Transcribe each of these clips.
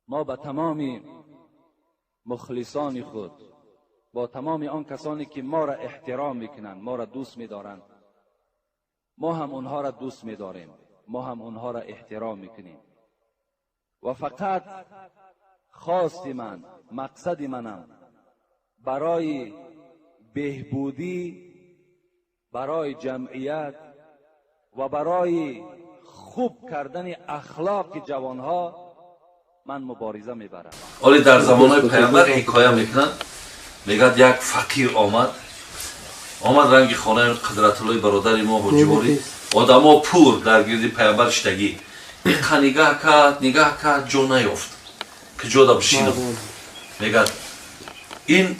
ما به تمام مخلصان خود، با تمام آن کسانی که ما را احترام میکنند، ما را دوست میدارند، ما هم اونها را دوست میداریم، ما هم اونها را احترام میکنیم. و فقط خواست من، مقصد منم برای بهبودی، برای جمعیت و برای خوب کردن اخلاق جوانها من مبارزه میبرم. ولی در زمانهای پیامبر حکایه میکنن، میگد یک فقیر آمد رنگ خانه قدرت الله برادر ما حجوری، آدما پور در گرد پیامبر شدگی، نگاه کرد جا نیافت که جا دا بشینم. میگد این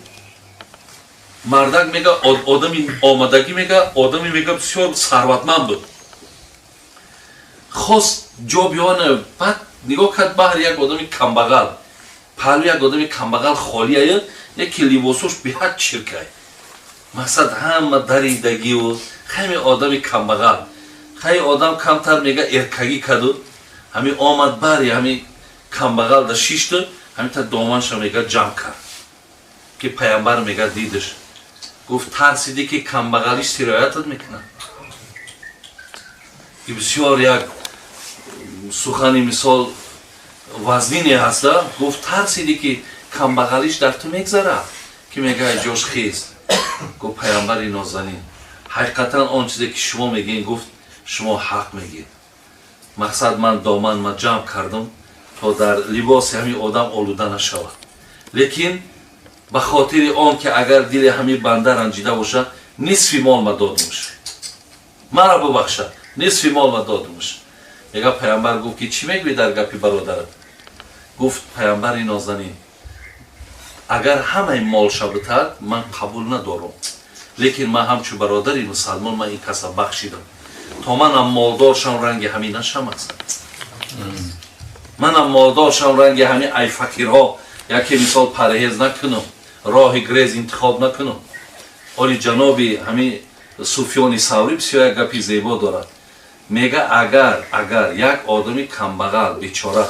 مردک میگه آدمی آمدگی، میگه آدمی میگه بسیار ثروتمند بود، خواست جا بیانه. بعد نگاه کرد بهر یک آدمی کمبغل، پهلو یک آدمی کمبغل خالی اید، یکی لباسوش به حد چرکه، مقصد همه دریدگی و خیلی آدمی کمبغل، خیلی آدم کمتر میگه ارکگی کدو، همین آمد بری همین کمبغل در شیشت، همین تا دامنش میگه جمع کرد که پیامبر میگه دیدش، گفت ترسیدی که کمبغلیش سرایتت میکنه. که بسیار یک سخنی مثال وزنینی هست. گفت ترسیدی که کمبغلیش در تو میگذره که میگه جاش خیز. گفت پیامبر نازنین حقیقتا آن چیزی که شما میگین، گفت شما حق میگید. مقصد من دامن جمع کردم تا در لباس همین آدم آلوده نشود، لیکن به خاطر آن که اگر دل همین بنده رنجیده باشه، نصف مال ما دادمش، مرا ببخشد، نصف مال ما دادمش. میگه پیامبر گفت که چی میگوی در گپی برادرت؟ گفت پیامبر نازنین اگر همه مال شبتد من قبول ندارم، لیکن من همچون برادری مسلمان من این کسا بخشیدم تا منم مالدار شم رنگ همین نشم. منم مالدار شم رنگ همین ای فقیرها یکی مثال پرهیز نکنم، راه گریز انتخاب نکنم. ولی جنابی همین سفیان ثوری بسیار یک گپی زیبا دارد، میگه اگر یک آدمی کمبغل بیچاره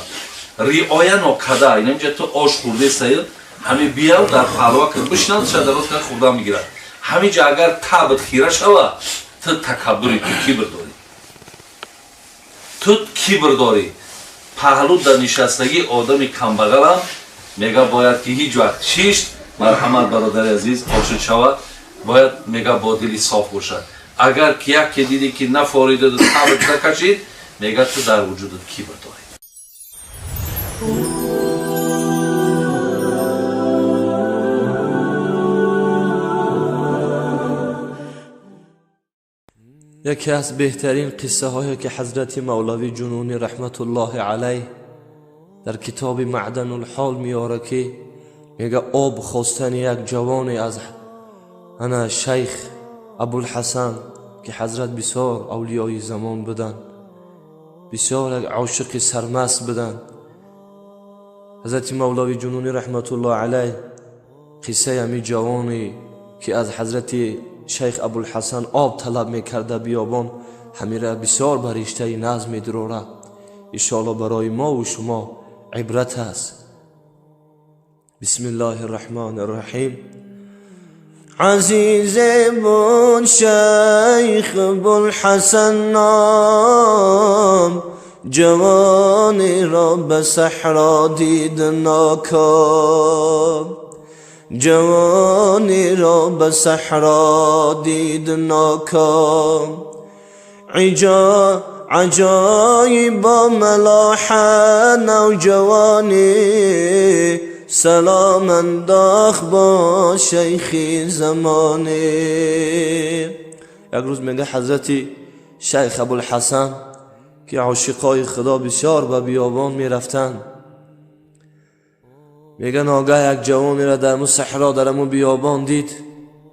رعایت نکرده، اینجا تو آش خورده سید همین بیاو در پروا کرد بشنند شد درست که خورده میگیرد، همینجا اگر تبت خیره شود تو تکبری، تو کیبر داری، تو کیبر داری. پهلو در نشستگی آدمی کمبغل هم میگه باید که هیچ وقت شیشت مرحمت برادر عزیز آشد شود، باید میگه با دلی صاف باشد. اگر که یک دیدی که نفاریده و تبت نکشید، میگه تو در وجودت کیبر داری. یکی از بهترین قصه هایی که حضرت مولوی جنونی رحمت الله علیه در کتاب معدن الحال میاره که میگه آب خواستن یک جوانی از انا شیخ ابوالحسن که حضرت بسیار اولیای زمان بدن، بسیار یک عاشق سرمست بدن. حضرت مولوی جنونی رحمت الله علیه قصه همی جوانی که از حضرت شیخ ابوالحسن آب طلب میکرده بیابان، همیره بسیار برشته نظم میدروره. انشاءالله برای ما و شما عبرت است. بسم الله الرحمن الرحیم. عزیز بود شیخ ابوالحسن نام، جوانی را به صحرا دید ناکام، جوانی را به صحرا دید ناکام. عجایب با ملاحه نوجوانی، سلام انداخت با شیخی زمانی. یک روز میگه حضرت شیخ ابوالحسن که عاشقای خدا بسیار به بیابان میرفتن، میگه ناگه یک جوانی را در صحرا در بیابان دید،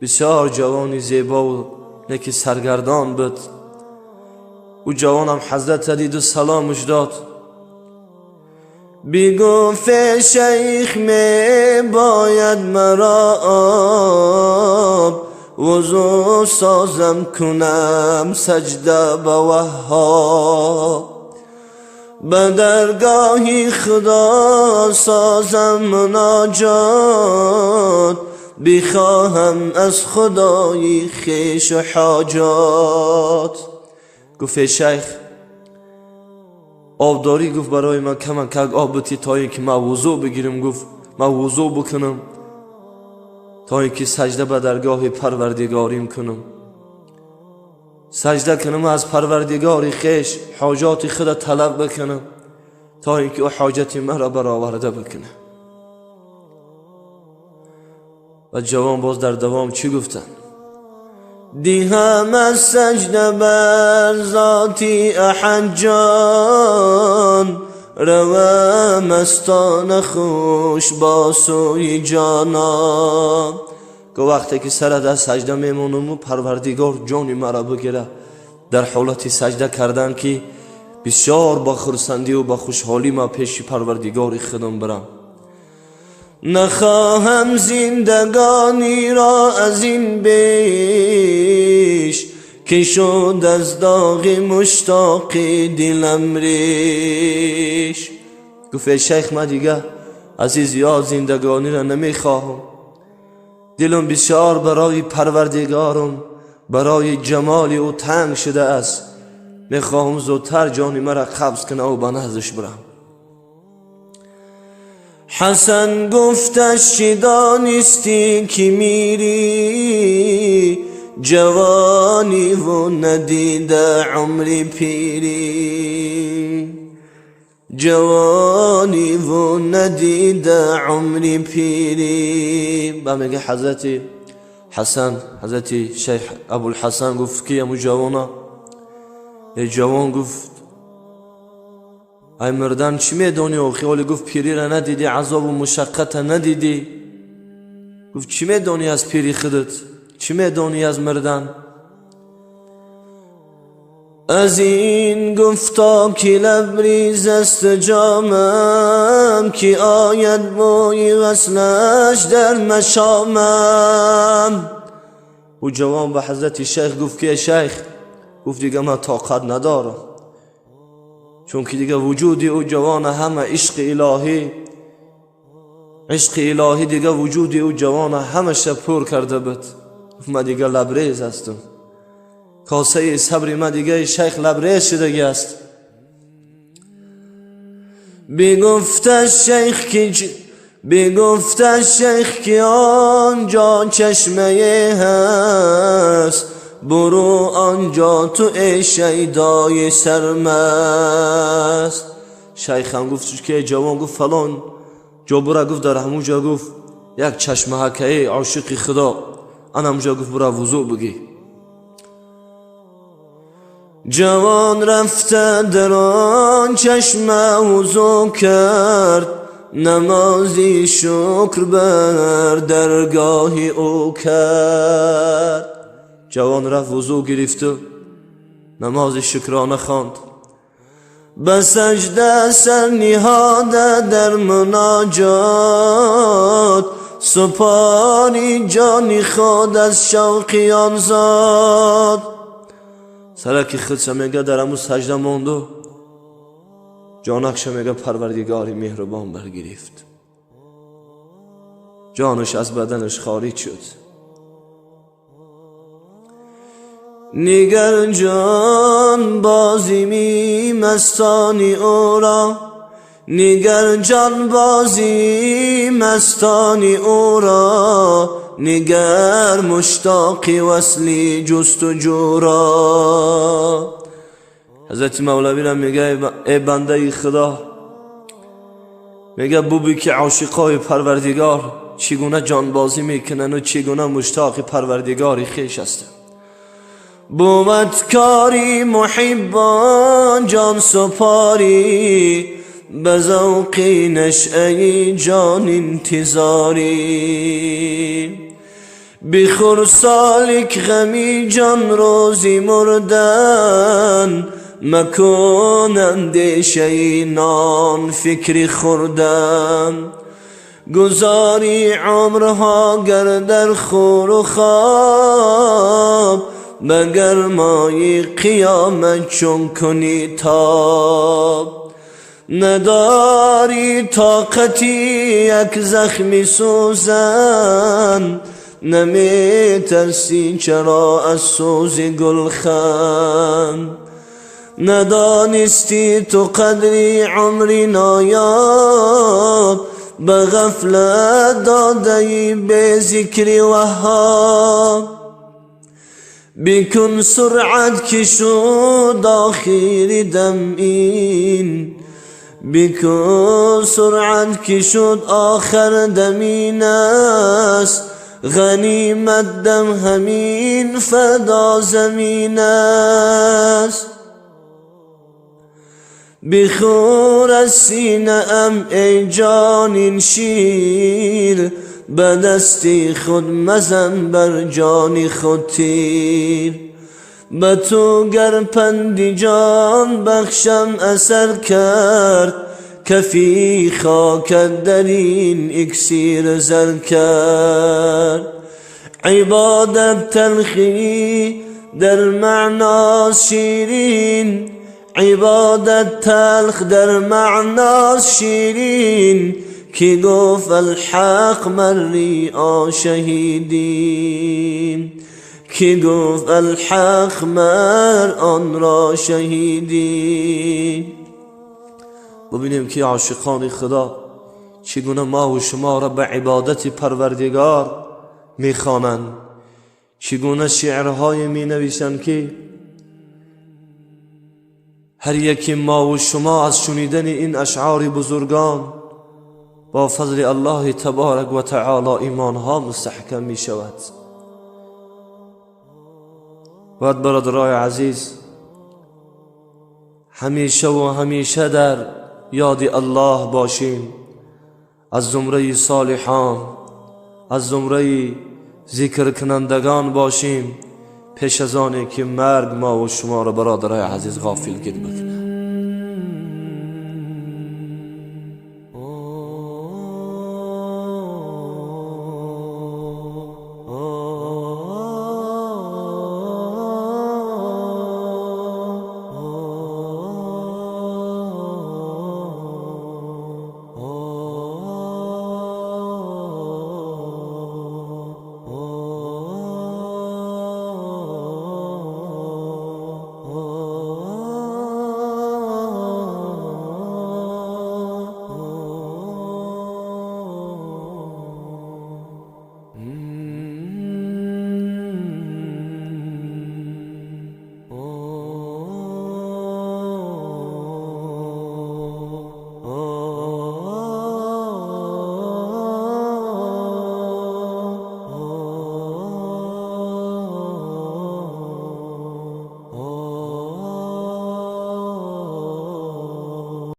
بسیار جوانی زیبا و نیکی سرگردان بود. او جوان هم حضرت دید و سلامش داد. بیگفت شیخ می باید مرا آب، وضو سازم کنم سجده به وهاب، به درگاهی خدا سازم مناجات، بخواهم از خدای خویش و حاجات. گفت شیخ آبداری گفت برای من کمک کگ آب بتی تا اینکه من وضو بگیرم. گفت من وضو بکنم تا اینکه سجده به درگاه پروردگاریم کنم، سجده کنم از پروردگار خویش حاجات خود طلب بکنم تا اینکه او حاجت مرا برآورده بکنه. و جوان باز در دوام چی گفتن؟ دیهم از سجده بر ذاتی احد جان، روم مستان خوش با سوی جانا. که وقتی که سرت از سجده میمونم و پروردگار جانی مرا بگیره، در حالت سجده کردن که بسیار با خرسندی و با خوشحالی ما پیش پروردگار خودم برم. نخواهم زندگانی را از این بیش، که شد از داغ مشتاقی دلم ریش. گفت شیخ من دیگه از این زیاد زندگانی را نمیخواهم، دلم بسیار برای پروردگارم برای جمال او تنگ شده است، میخواهم زودتر جانی مرا قبض کنه و به نزدش برم. حسن گفتش چه دانستی که میری، جوانی و ندیده عمری پیری، جوانی و ندیده عمری پیری. و میگه حضرت حسن، حضرت شیخ ابوالحسن گفت که امو جوانا، ای جوان گفت ای مردان چی میدونی؟ و خیالی گفت پیری را ندیدی، عذاب و مشقت ندیدی. گفت چی میدونی از پیری خودت؟ چی میدونی از مردن؟ از این گفتا که لبریز است جامم، که آید بوی وصلش در مشامم. و جوان به حضرت شیخ گفت که شیخ، گفت دیگه من طاقت ندارم، چون که دیگه وجودی او جوان همه عشق الهی، عشق الهی دیگه وجودی او جوان همه شب پر کرده بود. من دیگه لبریز هستم، کاسه صبر من دیگه شیخ لبریز شده است. بگفتش شیخ که آنجا چشمه هست، برو آنجا تو ای شیدای سرمست. شیخ هم گفتش که جوان گفت فلان جا برا، گفت در همونجا گفت یک چشمه هکه عاشق خدا، انا همونجا گفت برا وضو بگی. جوان رفته در آن چشمه وضو کرد، نمازی شکر بر درگاهی او کرد. جوان رفت وضو گرفت و نماز شکرانه خواند، به سجده سر نهاده در مناجات، سپاری جانی خود از شوقیان زاد. سرکی خودش میگه در همون سجده موند و جانکش میگه پروردگاری مهربان برگرفت، جانش از بدنش خارج شد. نگر جان بازی می مستانی او را، نگر جان بازی مستانی او را، نگر مشتاقی وصلی جستجو را. حضرت مولوی را میگه ای بنده خدا، میگه بوبی که عاشقای پروردگار چگونه جانبازی میکنن و چگونه مشتاق پروردگاری خویش هستن. بود کاری محبان جان سپاری، به ذوق نشأه جان انتظاری. بخور سالک غمی جان روزی مردن، مکن اندیشه نان فکری خوردن. گذاری عمرها گر در خور و خواب، مگر مای قیامت چون کنی تاب. نداری طاقتی یک زخمی سوزن، نمی ترسی چرا از سوز گلخن. ندانستی تو قدری عمری نایاب، به غفلت دادهی به ذکر وهاب. بکن سرعت که شد آخر دم این، بکن سرعت که شد آخر دم این است. غنیمت دم همین فدا زمین است. بخور از سینه ام ای جانین شیر، به دستی خود مزن بر جان خود تیر. به تو گر پندی جان بخشم اثر کرد، کفی خاکت در این اکسیر زر کرد. عبادت تلخی در معناست شیرین، عبادت تلخ در معناست شیرین. کی گفت الحق مری شهیدین، کی گفت الحق مر آن را شهیدین. ببینیم که عاشقان خدا چگونه ما و شما را به عبادت پروردگار میخوانند، چگونه شعرهای می نویسند که هر یکی ما و شما از شنیدن این اشعار بزرگان با فضل الله تبارک و تعالی ایمانها مستحکم می شود. باید برادرای عزیز همیشه و همیشه در یاد الله باشیم، از زمره صالحان، از زمره ذکر کنندگان باشیم، پیش از آنی که مرگ ما و شما را برادرای عزیز غافل گیر بکنه.